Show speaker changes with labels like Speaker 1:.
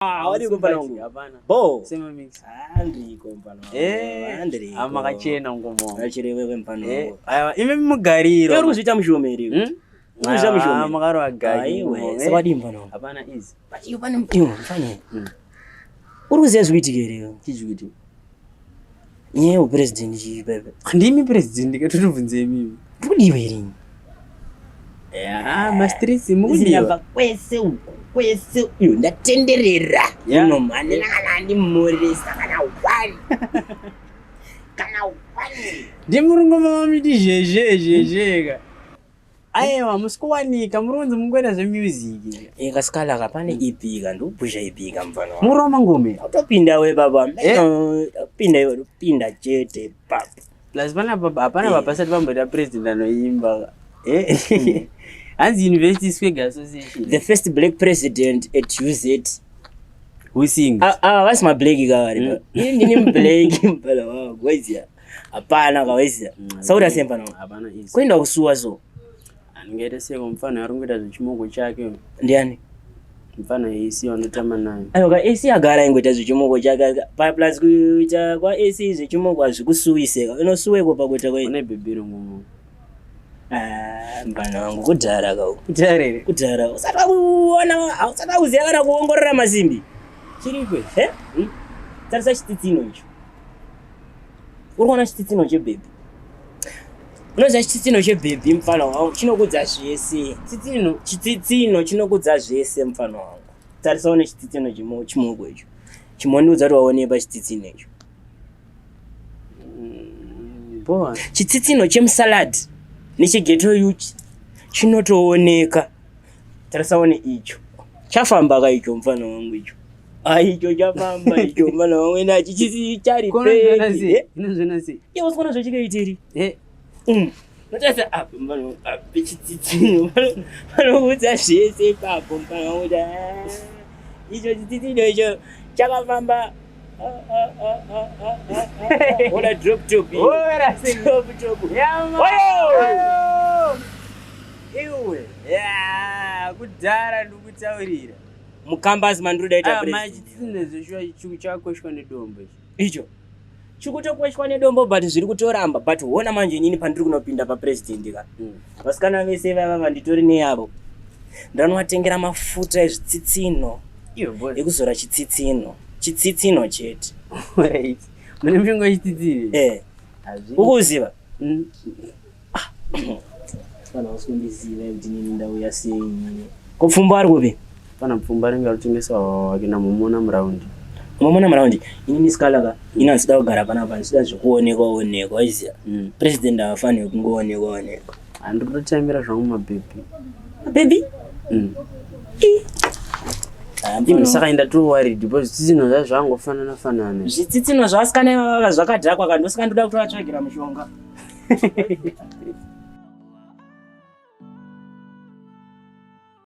Speaker 1: Awari kompana wangu.
Speaker 2: Hapana.
Speaker 1: Bo.
Speaker 2: Sema mix.
Speaker 1: Andri kompana wangu. Andri.
Speaker 2: Amakachena ngomo.
Speaker 1: Achire wewe mpano wangu.
Speaker 2: Aiwa ime mugariro.
Speaker 1: Yoro uzita mushomeri. Uzita mushomeri.
Speaker 2: Magaro agayi.
Speaker 1: Aiwe, sabadi mpano wangu.
Speaker 2: Hapana easy.
Speaker 1: Bati yopane mtiyo mfanye. Uruzi zvitsitsinho.
Speaker 2: Chizviti.
Speaker 1: Nye president chibebe.
Speaker 2: Ndimi president katotubvunze mimi.
Speaker 1: Budiwe rini.
Speaker 2: Mastress mudiwa.
Speaker 1: Kwese uyo ndatenderera. Uno mani nangana murisa kana wani. Kana wani.
Speaker 2: Ndimurungo mama miti jeje. Aiwa musikuwanika murunzi mungwenda zve music.
Speaker 1: Scala kapane EP kandupusha EP kamfano.
Speaker 2: Muroma ngome.
Speaker 1: Utopinda we baba. Pinda chete papa.
Speaker 2: Plus pana baba hapana baba sati pambota president anoimba. Hanzi University Swag Association.
Speaker 1: The first black president at UZ.
Speaker 2: Who sings?
Speaker 1: What's my black guy? Ndini black mpala wao. Kwezia. Hapana kawezia. Sauda sempa na.
Speaker 2: Hapana easy.
Speaker 1: Kwenda kusuwa so.
Speaker 2: Ngete seko mfano arungita zvichimoko chake.
Speaker 1: Ndiani?
Speaker 2: Mfano AC wanotama nayo.
Speaker 1: Ayo ka AC agara ingweta zvichimoko chake. Plus kuita kwa AC zvichimoko azvikusuwiseka. Inosuweko pakuita kwa
Speaker 2: ine bebero ngomo.
Speaker 1: Mbana wangu kudhara kau.
Speaker 2: Kudharere.
Speaker 1: Kudhara. Usata kuona, usata kuziya kana kuongorora masimbi.
Speaker 2: Chirikwe.
Speaker 1: Tarisa zvitsitsinho icho. Urikuona zvitsitsinho chebhebhi. Unoziva chitsitsinho chebhebhi mfana wangu chinokudza zvese. Chitsitsinho chinokudza zvese mfana wangu. Tarisa une chitsitsinho chimoko icho. Chimondiudza kuti waone pachitsitsinho icho.
Speaker 2: Boa.
Speaker 1: Chitsitsinho chemusalad nechigeto yuchi chinotooneka. Tarisa une icho. Chafamba ka icho mfana wangu icho. Icho chafamba icho mfana wangu ena chichari
Speaker 2: pe. Inozvena sei?
Speaker 1: Iwe usikuona zvachikaitiri? Natasa apa mfana apa chitsitsinho. Vanokudza zvese papo mfana wangu. Icho chitsitsinho icho chakafamba. Ola drop top.
Speaker 2: Ora sing
Speaker 1: top.
Speaker 2: Yama. Iwe. Kudhara ndikutaurira.
Speaker 1: Mukambazi mandruda ita
Speaker 2: president. Machitsine zvishwa chichu chakoshwa nedombo
Speaker 1: icho. Chikutokoshwa nedombo but zviri kutoramba but wona manje nyini pandiri kunopinda pa president ka. Vasikana vese vava nditori neyavo. Ndanowatengera mafuta ezvitsitsinho. Ekuzora chitsitsinho. Chitsitsinho chete.
Speaker 2: Right. Mune mshonga chitsitsinho.
Speaker 1: Ukuziva? Kana usikundiziva kuti nini ndau yasei. Kopfumba ari kupi?
Speaker 2: Pana pfumba ringa rutengesa wakina mumona muraundi.
Speaker 1: Mumona muraundi. Ini Scala ka ina sida kugara panapa sida zvikuonekwa iziya. President afane kungoonekwa.
Speaker 2: Andinotamira zvangu mabhebi.
Speaker 1: Baby?
Speaker 2: Ndimi saka enda too worried because zvitsitsinho zvangofanana.
Speaker 1: Zvitsitsinho zvasikana zvakadhakwa kandi usikandoda kutovatsvagira mushonga.